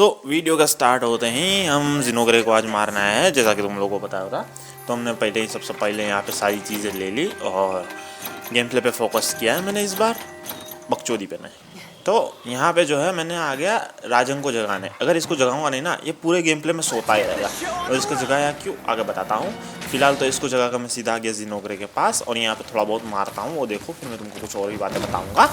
Video का start होते ही हम जिनोग्रे को आज मारना है, जैसा कि तुम लोगों को पता होगा। तो हमने पहले ही सबसे पहले यहाँ पे सारी चीज़ें ले ली और गेम प्ले पे फोकस किया है मैंने इस बार, बकचोदी पे नहीं। तो यहाँ पे जो है मैंने आ गया राजन को जगाने। अगर इसको जगाऊंगा नहीं ना, ये पूरे गेम प्ले में सोता ही रहेगा। और इसको जगाया क्यों आगे बताता हूँ। फिलहाल तो इसको जगा कर मैं सीधा आ गया जिनोग्रे के पास और यहाँ पे थोड़ा बहुत मारता हूँ, वो देखो। फिर मैं तुमको कुछ और भी बातें बताऊँगा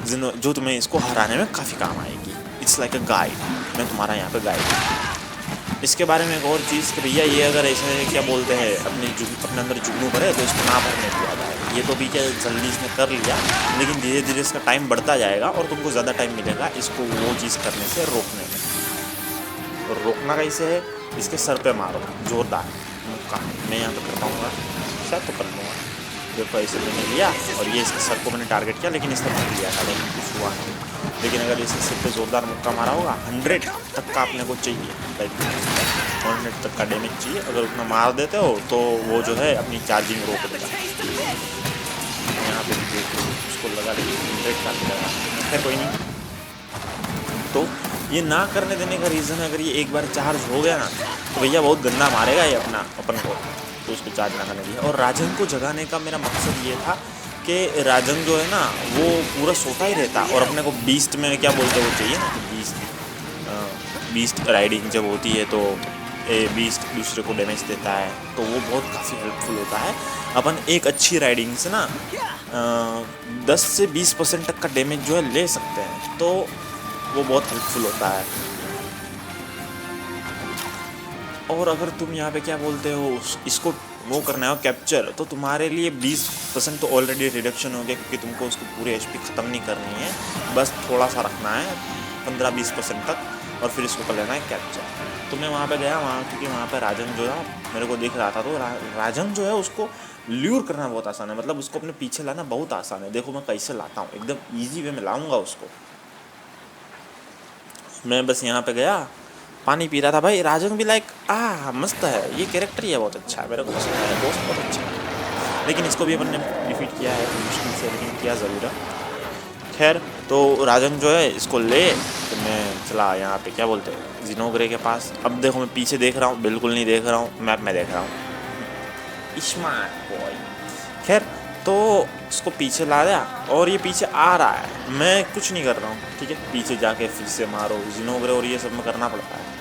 जो तुम्हें इसको हराने में काफ़ी काम आएगी। इट्स लाइक अ गाइड, मैं तुम्हारा यहाँ पे गाइड। इसके बारे में एक और चीज़ कि भैया ये अगर ऐसे क्या बोलते हैं अपने अंदर जुगनू भरे तो इसको ना भरने दिया जाए। ये तो भी क्या जल्दी इसने कर लिया, लेकिन धीरे धीरे इसका टाइम बढ़ता जाएगा और तुमको ज़्यादा टाइम मिलेगा इसको वो चीज़ करने से रोकने में। और रोकना कैसे है, इसके सर पे मारो जोरदार मुक्का। मैं यहाँ पे कर पाऊँगा शायद, तो कर लूँगा। देखो ऐसे मैंने लिया और ये इसके सर को मैंने टारगेट किया, लेकिन इसने मार लिया था, लेकिन कुछ हुआ नहीं। लेकिन अगर इसके सिर पे जोरदार मुक्का मारा होगा 100 तक का अपने को चाहिए, लाइक 100 तक का डैमेज चाहिए। अगर उतना मार देते हो तो वो जो है अपनी चार्जिंग रोक देगा। यहाँ पे देखो उसको लगा, लेकिन 100 का लगा है, कोई नहीं। तो ये ना करने देने का रीज़न है, अगर ये एक बार चार्ज हो गया ना तो भैया बहुत गंदा मारेगा ये अपन को, तो उसको चार्ज ना करने दिया। और राजन को जगाने का मेरा मकसद ये था कि राजन जो है ना वो पूरा सोता ही रहता, और अपने को बीस्ट में क्या बोलते वो चाहिए ना, कि बीस्ट राइडिंग जब होती है तो बीस्ट दूसरे को डैमेज देता है, तो वो बहुत काफ़ी हेल्पफुल होता है। अपन एक अच्छी राइडिंग से ना 10 से 20% तक का डैमेज जो है ले सकते हैं, तो वो बहुत हेल्पफुल होता है। और अगर तुम यहाँ पे क्या बोलते हो इसको वो करना है कैप्चर, तो तुम्हारे लिए 20% तो ऑलरेडी रिडक्शन हो गया, क्योंकि तुमको उसको पूरे HP ख़त्म नहीं करनी है, बस थोड़ा सा रखना है 15-20% तक, और फिर इसको कर लेना है कैप्चर। तो मैं वहाँ पे गया क्योंकि वहाँ पे राजन जो है मेरे को दिख रहा था। तो राजन जो है उसको ल्यूर करना बहुत आसान है, मतलब उसको अपने पीछे लाना बहुत आसान है। देखो मैं कैसे लाता हूँ, एकदम ईजी वे में लाऊँगा उसको। मैं बस यहाँ पे गया, पानी पी रहा था भाई। राजन भी लाइक मस्त है, ये कैरेक्टर ही है, बहुत अच्छा है, मेरे को पसंद है, दोस्त बहुत अच्छा है। लेकिन इसको भी अपन ने डिफीट किया है मुश्किल से, लेकिन किया ज़रूर है। खैर, तो राजन जो है इसको ले, तो मैं चला यहाँ पे क्या बोलते हैं जिनोग्रे के पास। अब देखो मैं पीछे देख रहा हूँ, बिल्कुल नहीं देख रहा हूँ, मैप में देख रहा हूँ। Smart boy. खैर, तो इसको पीछे ला दिया और ये पीछे आ रहा है, मैं कुछ नहीं कर रहा हूँ, ठीक है। पीछे जाके फिर से मारो जिनोग्रे, और ये सब में करना पड़ता है।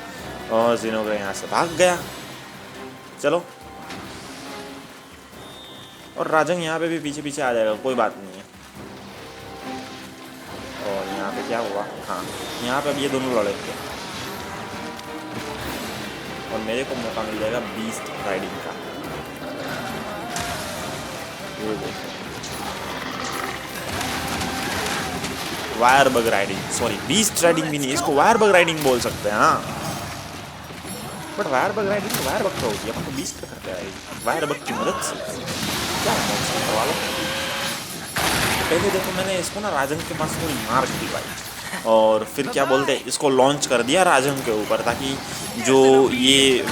और जिनोग्रे यहाँ से भाग गया, चलो। और राजन यहाँ पे भी पीछे पीछे आ जाएगा, कोई बात नहीं है। और यहाँ पे क्या हुआ, हाँ यहाँ पे अब ये दोनों लड़ेंगे और मेरे को मौका मिल जाएगा बीस्ट राइडिंग का। वो देखो wire bug riding, sorry beast riding भी नहीं, इसको वायर बग राइडिंग बोल सकते हैं। हाँ, but wire bug riding wire bug का होती है, अपन तो बीस्ट पे करते हैं वायर बग की मदद से। क्या करवा लो। पहले देखो मैंने इसको ना राजन के पास थोड़ी मार दी भाई, और फिर क्या बोलते हैं इसको लॉन्च कर दिया राजन के ऊपर, ताकि जो ये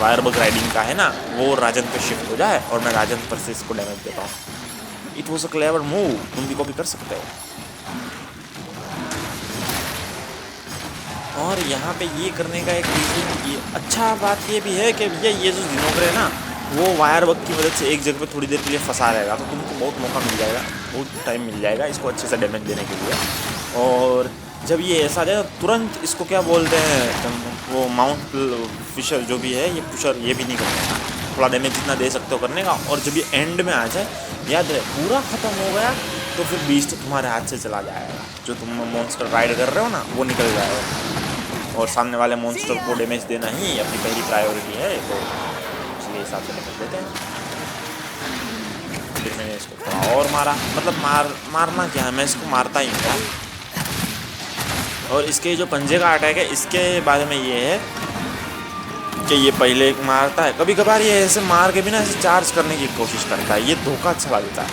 वायर बग राइडिंग का है ना वो राजन पे शिफ्ट हो जाए और मैं राजन पर से इसको डैमेज दे पाऊँ। It was a clever move, तुम भी कॉपी कर सकते हो। और यहाँ पे ये करने का एक रीज़न, ये अच्छा बात ये भी है कि भैया ये जो जिनोग्रे है ना वो वायर बग की मदद से एक जगह पे थोड़ी देर के लिए फंसा रहेगा, तो तुमको बहुत मौका मिल जाएगा, बहुत टाइम मिल जाएगा इसको अच्छे से डैमेज देने के लिए। और जब ये ऐसा आ जाए तुरंत इसको क्या बोलते हैं वो माउंट फिशर जो भी है, ये पुशर, ये भी नहीं करने का, थोड़ा डैमेज जितना दे सकते हो करने का। और जब ये एंड में आ जाए, याद रहे पूरा ख़त्म हो गया, तो फिर बीस्ट तुम्हारे हाथ से चला जाएगा। जो तुम मॉन्स्टर राइड कर रहे हो ना वो निकल जाएगा, और सामने वाले मॉन्स्टर को डैमेज देना ही अपनी पहली प्रायोरिटी है, तो इसलिए हिसाब से डैमेज देते हैं। फिर मैंने इसको थोड़ा और मारा, मतलब मारना क्या है, मैं इसको मारता ही हूँ। और इसके जो पंजे का अटैक है इसके बारे में ये है कि ये पहले एक मारता है, कभी कभार ये ऐसे मार के भी ना ऐसे चार्ज करने की कोशिश करता है, ये धोखा अच्छा देता है।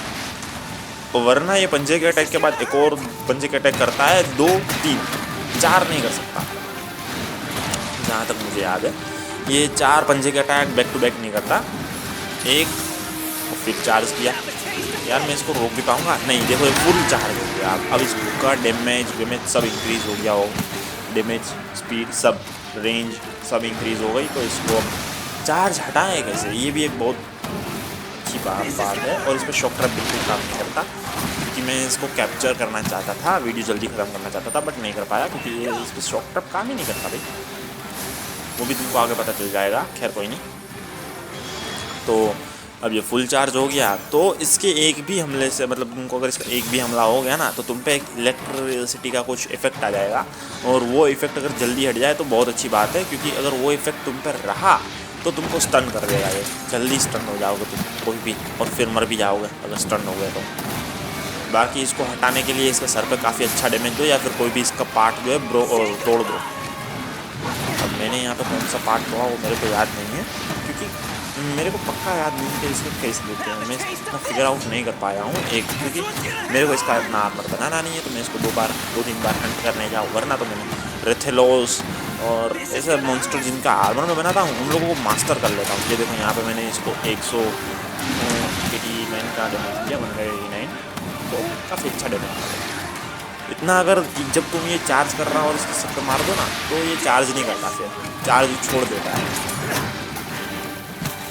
तो वरना ये पंजे के अटैक के बाद एक और पंजे के अटैक करता है, 2, 3, 4 नहीं कर सकता जहाँ तक मुझे याद है। ये 4 पंजे के अटैक बैक टू बैक नहीं करता, एक फिर चार्ज किया। यार मैं इसको रोक भी पाऊँगा नहीं, देखो ये फुल चार्ज हो गया। अब इसका डैमेज सब इंक्रीज़ हो गया हो, डैमेज, स्पीड, सब रेंज सब इंक्रीज़ हो गई। तो इसको अब चार्ज हटाएं कैसे, ये भी एक बहुत अच्छी बात है। और इस पर शॉक ट्रैप बिल्कुल काम नहीं करता, क्योंकि मैं इसको कैप्चर करना चाहता था, वीडियो जल्दी ख़त्म करना चाहता था, बट नहीं कर पाया क्योंकि ये इस पर शॉक ट्रैप काम ही नहीं करता भाई। वो भी तुमको आगे पता चल जाएगा, खैर कोई नहीं। तो अब ये फुल चार्ज हो गया, तो इसके एक भी हमले से, मतलब तुमको अगर इसका एक भी हमला हो गया ना, तो तुम पे एक इलेक्ट्रिसिटी का कुछ इफेक्ट आ जाएगा। और वो इफेक्ट अगर जल्दी हट जाए तो बहुत अच्छी बात है, क्योंकि अगर वो इफेक्ट तुम पर रहा तो तुमको स्टन कर देगा, ये जल्दी स्टन हो जाओगे तुम कोई भी, और फिर मर भी जाओगे अगर स्टन हो गए तो। बाकी इसको हटाने के लिए इसके सर पे काफ़ी अच्छा डैमेज दो, या फिर कोई भी इसका पार्ट जो है तोड़ दो। अब मैंने यहाँ पे कौन सा पार्ट हुआ वो मेरे को याद नहीं है, क्योंकि मेरे को पक्का याद नहीं है कि इसको कैसे देते हैं, मैं इतना फिगर आउट नहीं कर पाया हूँ क्योंकि मेरे को इसका इतना आर्मर बनाना नहीं है। तो मैं इसको 2-3 बार हंट करने जाऊँ, वरना तो मैंने रेथेलोस और ऐसे मॉन्स्टर जिनका आर्मर में बनाता हूँ उन लोगों को मास्टर कर लेता हूँ। ये देखो यहाँ पे मैंने इसको 189 का डैमेज दिया, 189, तो काफ़ी अच्छा डैमेज इतना। अगर जब तुम ये चार्ज कर रहा हो और इसके सब पे मार दो ना, तो ये चार्ज नहीं करता, फिर चार्ज छोड़ देता है।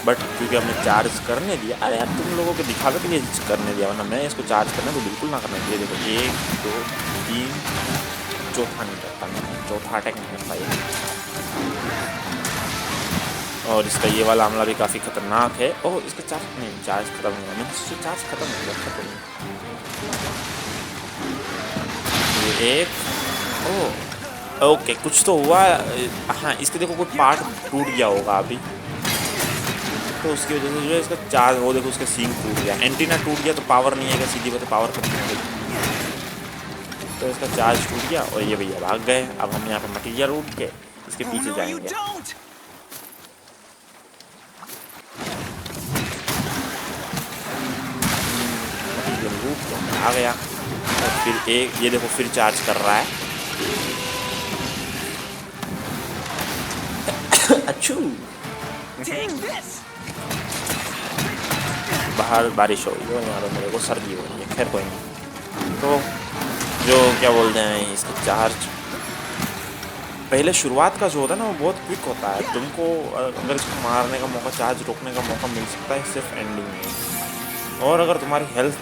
बट क्योंकि हमने चार्ज करने दिया, अरे यार तुम लोगों को दिखावे के लिए करने दिया, वरना मैं इसको चार्ज करने तो बिल्कुल ना करना चाहिए। देखो 1 2 3, चौथा नहीं करता, मैं चौथा अटैक नहीं कर पाया। और इसका ये वाला हमला भी काफ़ी खतरनाक है। ओह इसका चार्ज खत्म हो गया, मैंने इससे चार्ज खत्म हो गया, ये एक ओके कुछ तो हुआ। हाँ इसके देखो कोई पार्ट टूट गया होगा अभी, तो उसकी वजह से जो है इसका चार्ज, वो देखो उसका सींग टूट गया, एंटीना टूट गया तो पावर नहीं आएगा, सीधी बात है पावर कम नहीं आएगी। तो इसका चार्ज टूट गया और ये भैया भाग गए। अब हम यहाँ पे मटीरियल उठ के इसके पीछे जाएंगे। मटीरियल रूट के आ गया और फिर एक ये देखो फिर चार्ज कर रहा है। अच्छू बाहर बारिश हो रही है, यहाँ पे मेरे को सर्दी हो रही है, खैर कोई नहीं। तो जो क्या बोलते हैं इसका चार्ज, पहले शुरुआत का जो होता है ना वो बहुत क्विक होता है, तुमको अगर इसको मारने का मौका, चार्ज रोकने का मौका मिल सकता है सिर्फ एंडिंग में। और अगर तुम्हारी हेल्थ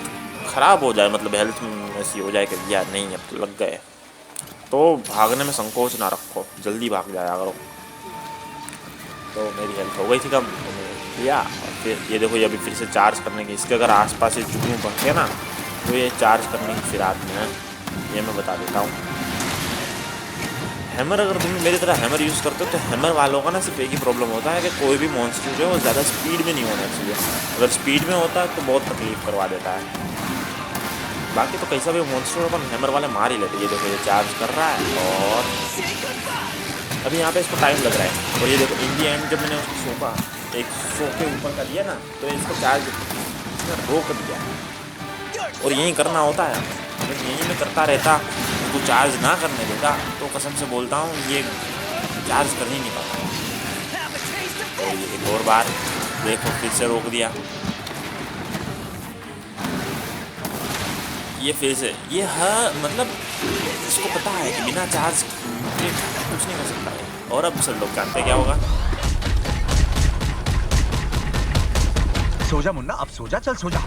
ख़राब हो जाए, मतलब हेल्थ ऐसी हो जाए कि यार नहीं अब तो लग गए, तो भागने में संकोच ना रखो, जल्दी भाग जाया करो। तो मेरी हेल्थ हो गई थी कम, तो मैंने किया और फिर ये देखो ये अभी फिर से चार्ज करने की, इसके अगर आसपास से जुगनू बढ़ते ना तो ये चार्ज करने की फिराक में है, ये मैं बता देता हूँ। हैमर अगर तुम मेरी तरह हैमर यूज़ करते हो तो हैमर वालों का ना सिर्फ एक ही प्रॉब्लम होता है कि कोई भी मॉन्स्टर जो है वो ज़्यादा स्पीड में नहीं होना चाहिए। अगर स्पीड में होता है तो बहुत तकलीफ करवा देता है। बाकी तो कैसा भी मॉन्स्टर अपन हैमर वाले मार ही लेते। ये देखो ये चार्ज कर रहा है और अभी यहाँ पे इसको टाइम लग रहा है। और ये देखो इन दी एंड जब मैंने उसको सोपा 100 के ऊपर का दिया ना तो इसको चार्ज रोक दिया। और यही करना होता है, अगर यही मैं करता रहता, उसको चार्ज ना करने देता तो कसम से बोलता हूँ ये चार्ज कर ही नहीं पाता। तो ये एक और बार देखो फिर से रोक दिया, ये फिर से ये मतलब इसको पता है कि बिना चार्ज के कुछ नहीं कर सकता है। और अब सब लोग जानते हैं क्या होगा। सो जा मुन्ना, अब सो जा, चल सो जा।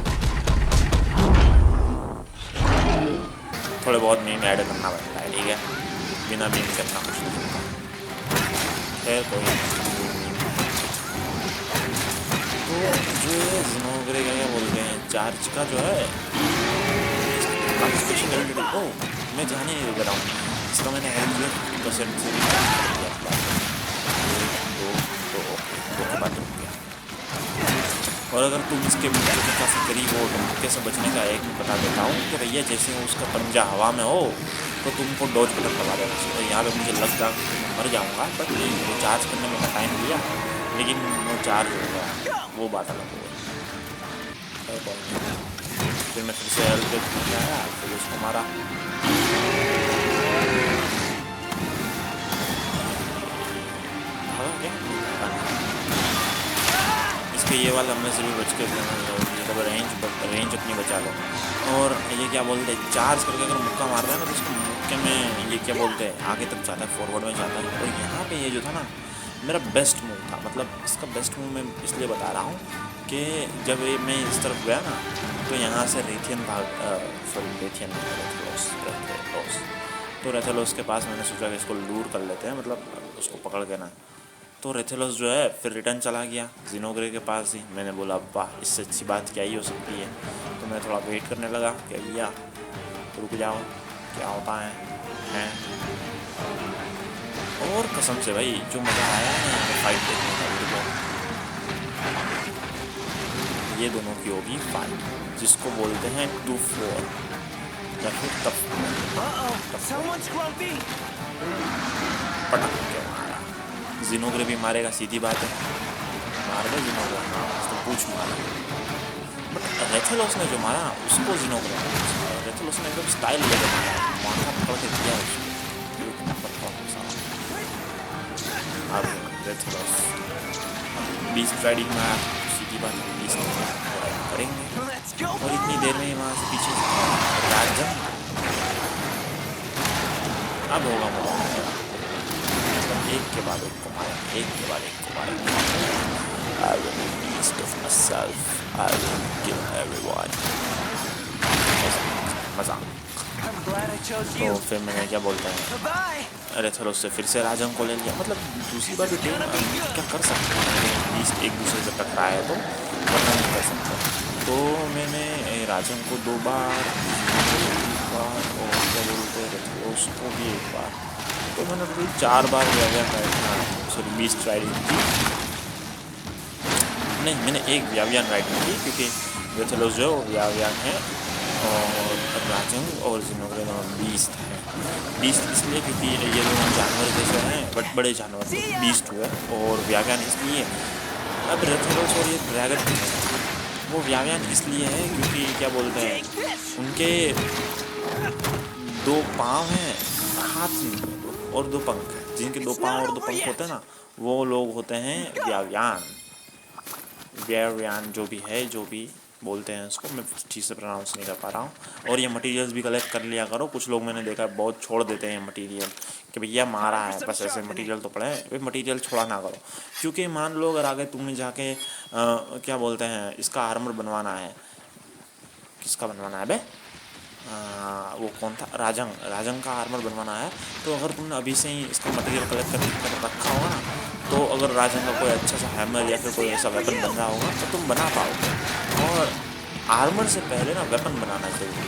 थोड़े बहुत मीम ऐड करना पड़ता है, ठीक है, बिना मीम करना कुछ नहीं सकता। खैर कोई तो जो जिनोग्रे का क्या बोलते हैं चार्ज का जो है ओ मैं जाने नहीं दे रहा हूँ इसका, मैंने हेल्प किया 50% से भी तो बात रुक गया। और अगर तुम इसके मुझे के काफ़ी करीब हो तो कैसे बचने का एक मैं बता देता हूँ कि भैया जैसे उसका पंजा हवा में हो तो तुमको डॉज बटन दबा देना चाहिए। तो यहाँ पे मुझे लगता मर जाऊँगा, बट नहीं, वो चार्ज करने में टाइम लिया लेकिन वो चार्ज होगा, वो बात अलग हो गई। फिर मैं फिर से हेल्प करके आया, फिर उसको मारा। कि ये वाला हमने से भी बच के ये तो रेंज अपनी बचा लो। और ये क्या बोलते हैं, चार्ज करके अगर मुक्का मारता है ना तो उसको मुक्के में ये क्या बोलते हैं आगे तक जाता है, फॉरवर्ड में जाता है। और यहाँ पे ये जो था ना मेरा बेस्ट मूव था, मतलब इसका बेस्ट मूव मैं इसलिए बता रहा हूँ कि जब ये मैं इस तरफ गया ना तो यहाँ से रेथियन तो रेथेलोस के पास मैंने सोचा कि इसको लूर कर लेते हैं, मतलब उसको पकड़ के ना। तो रेथेलोस जो है फिर रिटर्न चला गया ज़िनोग्रे के पास ही। मैंने बोला वाह, इससे अच्छी बात क्या ही हो सकती है। तो मैं थोड़ा वेट करने लगा कि भैया रुक जाओ, क्या होता है। और कसम से भाई जो मज़ा आया है यहाँ पे फाइट देखने का मेरे को, ये दोनों की होगी फाइट जिसको बोलते हैं 2-4 या फिर पटक के मारा। ज़िनोग्रे भी मारेगा, सीधी बात है, मार दे ज़िनोग्रे, उसको पूछ मारा। बट रेथेलोस ने जो मारा उसको रेथेलोस ने एकदम स्टाइल लेके मारा, माथा पकड़ के दिया अब रेथेलोस बीस्ट राइडिंग में सीधी बात है, बीस्ट करेंगे। और इतनी देर में वहाँ से पीछे राजन अब होगा मोड़ा, एक के बाद एक को मारा, एक के बाद एक को मारा। I will be beast of myself, I will kill everyone। मजाक। तो फिर मैंने क्या बोलते हैं, अरे चलो उससे फिर से राजन को ले लिया। मतलब दूसरी बार टीम क्या कर सकते हैं, बीस्ट एक दूसरे से टकराए तो वरना नहीं कर सकते। तो मैंने राजन को 2 बार और क्या बोलते हैं उसको भी 1 बार, तो मैंने टोटल 4 बार सॉरी बीस्ट राइडिंग की। नहीं, मैंने एक व्याव्यान राइडिंग की क्योंकि रेथेलोस जो व्याव्यान है और राजन और ज़िनोग्रे बीस्ट है। बीस्ट इसलिए क्योंकि ये दोनों जानवर जैसे हैं बट बड़े जानवर बीस्ट हुए, और व्याव्यान इसलिए अब रेथेलोस और ये ड्रैगन वो व्याव्यान इसलिए है क्योंकि क्या बोलते हैं उनके 2 पाँव हैं, हाथ और 2 पंख हैं। जिनके 2 पाँव और 2 पंख होते हैं ना वो लोग होते हैं व्याव्यान। व्याव्यान जो भी है, जो भी बोलते हैं उसको, मैं ठीक से प्रोनाउंस नहीं कर पा रहा हूँ। और ये मटेरियल्स भी कलेक्ट कर लिया करो। कुछ लोग मैंने देखा बहुत छोड़ देते हैं मटेरियल कि भैया मारा है बस ऐसे मटेरियल तो पड़े हैं, भाई मटेरियल छोड़ा ना करो। क्योंकि मान लो अगर आगे तुमने जाके क्या बोलते हैं इसका आर्मर बनवाना है, किसका बनवाना है बे, वो कौन था, राजंग का आर्मर बनवाना है। तो अगर तुमने अभी से ही इसका मटेरियल कलेक्ट कर रखा होगा ना, तो अगर राजंग का कोई अच्छा सा हैमर या फिर कोई ऐसा वेपन बन रहा होगा तो तुम बना पाओगे। और आर्मर से पहले ना वेपन बनाना चाहिए।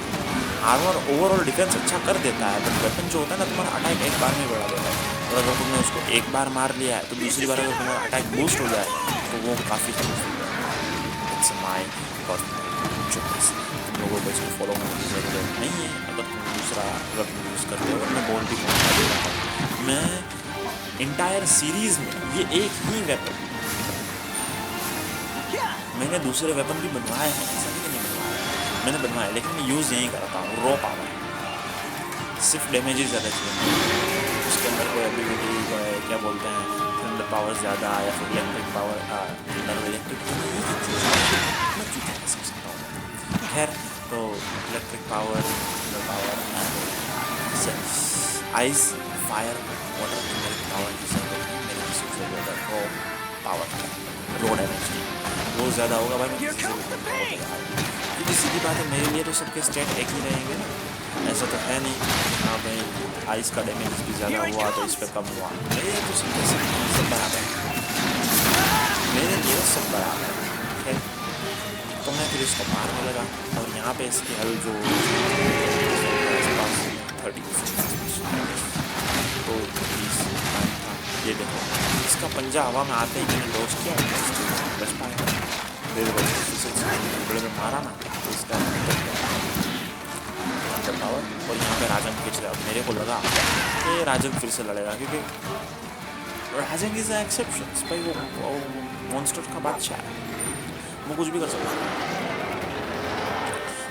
आर्मर ओवरऑल डिफेंस अच्छा कर देता है, बट वेपन जो होता है ना तुम्हारा अटैक एक बार में बढ़ा देता है। और अगर तुमने उसको एक बार मार लिया है तो दूसरी बार अगर तुम्हारा अटैक बूस्ट हो जाए तो वो काफ़ी इट्स माई चॉइस। तुम लोगों को इसको फॉलो करने की ज़रूरत नहीं है अगर तुम दूसरा वेपन यूज़ करते हो। अगर मैं बोल भी कहूँ मैं इंटायर सीरीज़ में ये एक ही वेपन, मैंने दूसरे वेपन भी बनवाए हैं, ऐसा नहीं बनवाया, मैंने बनवाया लेकिन मैं यूज़ यहीं करता हूँ। रॉ पावर सिर्फ डैमेज ही ज़्यादा चाहिए, उसके अंदर कोई एबिलिटी क्या बोलते हैं थंडर पावर ज़्यादा या फिर इलेक्ट्रिक पावर, इलेक्ट्रिक खैर। तो electric power, thunder power, ice, fire, water, electric power की ज़रूरत है मेरे किसी को ज़रूरत है। पावर रो डैमेज वो ज़्यादा होगा भाई, क्योंकि सीधी बात है मेरे लिए तो सबके स्टेट एक ही रहेंगे ना, ऐसा तो है नहीं। हाँ भाई आइस का डैमेज भी ज़्यादा हुआ तो इस पर कम हुआ, मेरे लिए तो सब बराबर है, मेरे लिए सब बराबर है। तो मैं फिर इसको मारने लगा और यहाँ पे इसकी हल जो 30 तो ये देखो इसका पंजा हवा में आते ही मैंने लॉस किया, बच पाएगा बड़े में मारा ना तो इसका पावर। और यहाँ पे राजन फिर से, अब मेरे को लगा कि राजन फिर से लड़ेगा क्योंकि राजन इज एक्सेप्शन भाई, वो मॉन्स्टर का बादशाह है, वो कुछ भी कर सकता है।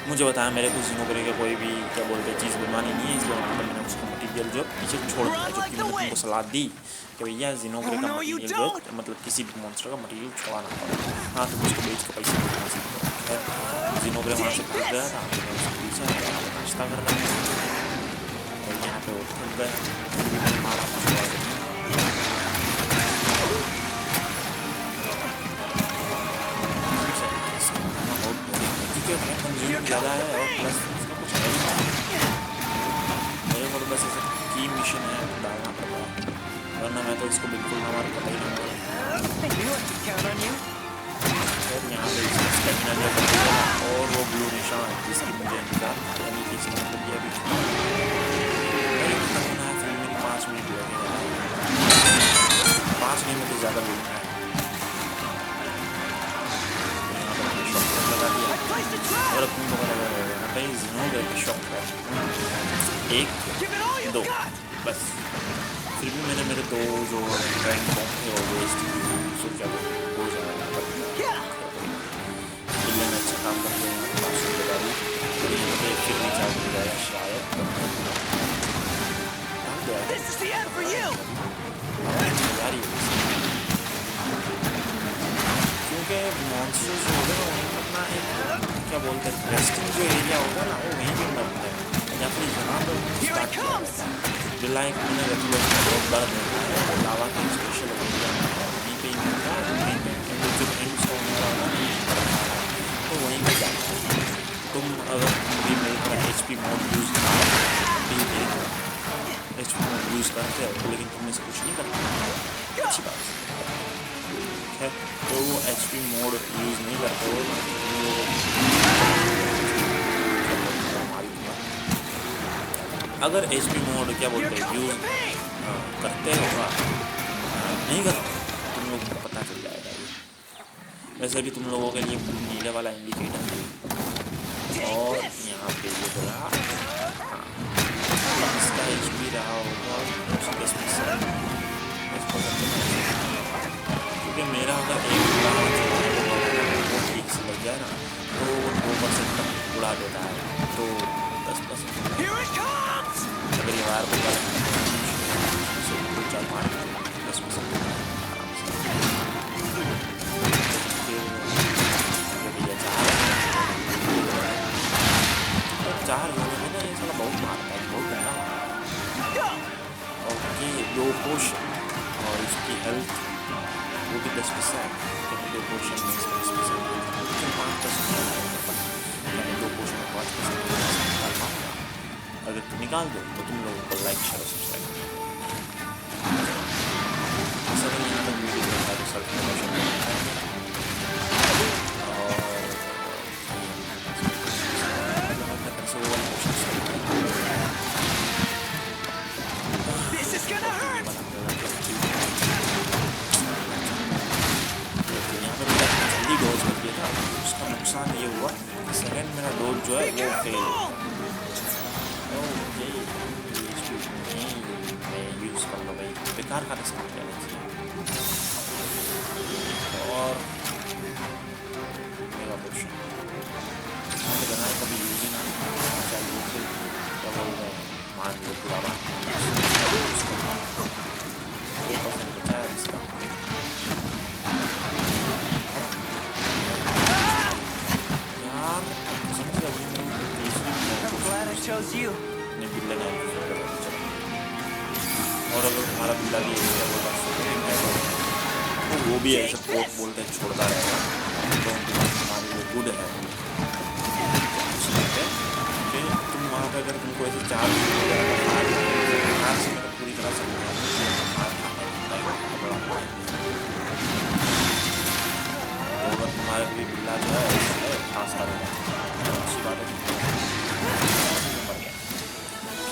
मुझे बताया मेरे को जीनोग्रे का कोई भी क्या बोलते हैं चीज़ बनवानी नहीं है, इसलिए वहाँ पर मैंने उसका मटेरियल जो पीछे छोड़ दिया, जो कि मैंने तुमको सलाह दी कि भैया जीनोग्रे का मटेरियल जो मतलब किसी भी मॉन्स्टर का मटेरियल छोड़ाना पड़ा। हाँ तुम उसको बेच के पैसे कमा सकते हो। खैर जीनोग्रे वहाँ से भाग गया था, तो मैं उसके पीछे यहाँ पर नाश्ता कर रहा था और यहाँ पे वो थक गया, फिर भी मैंने मारा मशुआ से। कंज्यूम ज़्यादा है और प्लस उसका कुछ है ही नहीं। मेरे को तो बस ऐसा की मिशन है तो डालना पड़ता है, वरना मैं तो इसको बिल्कुल हमारा पता ही नहीं होगा। फिर यहाँ पे इसका स्टेमिना जो है और वो ब्लू निशान जिसकी मुझे इंतजार यानी कि इसका मतलब ये अभी फिर मेरी 5 मिनट लगेगा, 5 मिनट तो ज़्यादा बोलना है। लगा दिया और अपनी को लगा रहेगा कहीं जीनोग्रे का शॉक है 1 2 बस। फिर भी मैंने मेरे 2 जो रैंक बॉम्ब थे वो वेस्ट सोचा हो जाएगा, किले में अच्छा काम करते हैं और यहाँ पे फिर भी चाल मिल जाएगा शायद यार क्योंकि मॉन्स्टर्स जो होगा ना वहीं अपना एक क्या बोलते हैं रेस्टिंग जो एरिया होगा ना वो वहीं पर मरता है, या फिर यहाँ पर स्टार्ट करता है। जो लाइक मैंने रेगुलर बहुत बड़ा देखा है वो लावा की स्पेशल एरिया वहीं पर ही मिलता है, वहीं पर जो एंड स्टोन वाला तो वहीं पर जाता है। तुम अगर भी मेरे HP mode use HP mode use करते हो लेकिन तुम इससे कुछ नहीं करते, अच्छी बात है। तो वो HP मोड यूज़ नहीं करते हो अगर HP मोड क्या बोलते हैं यूज़ करते होगा नहीं करते तुम लोगों को पता चल जाएगा ये। वैसे भी तुम लोगों के लिए नीले वाला इंडिकेटर है और यहाँ पे ये बोला हाँ इसका HP रहा होगा 10%, क्योंकि मेरा अगर वो ठीक से लग जाए ना तो 2% तक उड़ा देता है, तो 10% अगर ये वायर को 4-5 10% चार होने में ना ये साला बहुत मारता है, बहुत गंदा मारता है। और ये 2 पोशन और इसकी हेल्थ वो भी 10%, क्योंकि 2 पोशन में इसका 10% 5% यानी 2 पोशन में 5% निकाल पाऊँगा। अगर तुम निकाल दो तो तुम लोगों को लाइक शेयर सब्सक्राइब सर यहाँ तक वीडियो देखा तो सर उसका नुकसान ये हुआ कि सेकेंड मेरा डोज जो है वो फेल मैं यूज़ करूँगा भाई, बेकार का इस्तेमाल करना चाहिए। और मेरा क्वेश्चन मैंने बनाया कभी यूज़ ही ना चाहिए फिर क्या बोल रहे हैं मान लो पुराना 2% बचा है इसका। और अगर तुम्हारा बिल्ला भी तो वो भी ऐसे पोक बोलते छोड़ता रहेगा तो तुम्हारे लिए गुड है। फिर तुम वहाँ पर अगर तुमको ऐसे चार्ज से पूरी तरह से अगर तुम्हारे भी बिल्ला जो है खास अच्छी बात है।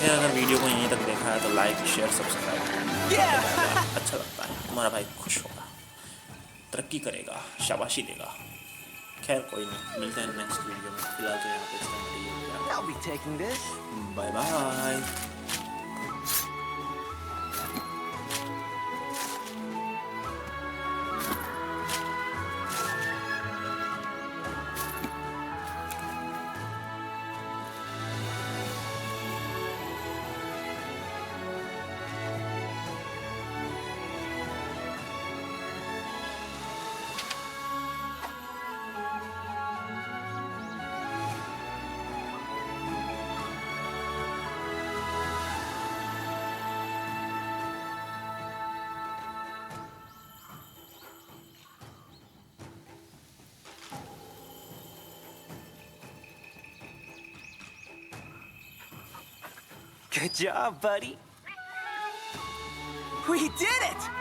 खैर अगर वीडियो को यहीं तक देखा है तो लाइक शेयर सब्सक्राइब अच्छा लगता है, तुम्हारा भाई खुश होगा, तरक्की करेगा, शाबाशी देगा। खैर कोई नहीं, मिलते हैं नेक्स्ट वीडियो में। फिलहाल तो यहाँ पे bye bye. Good job, buddy. We did it!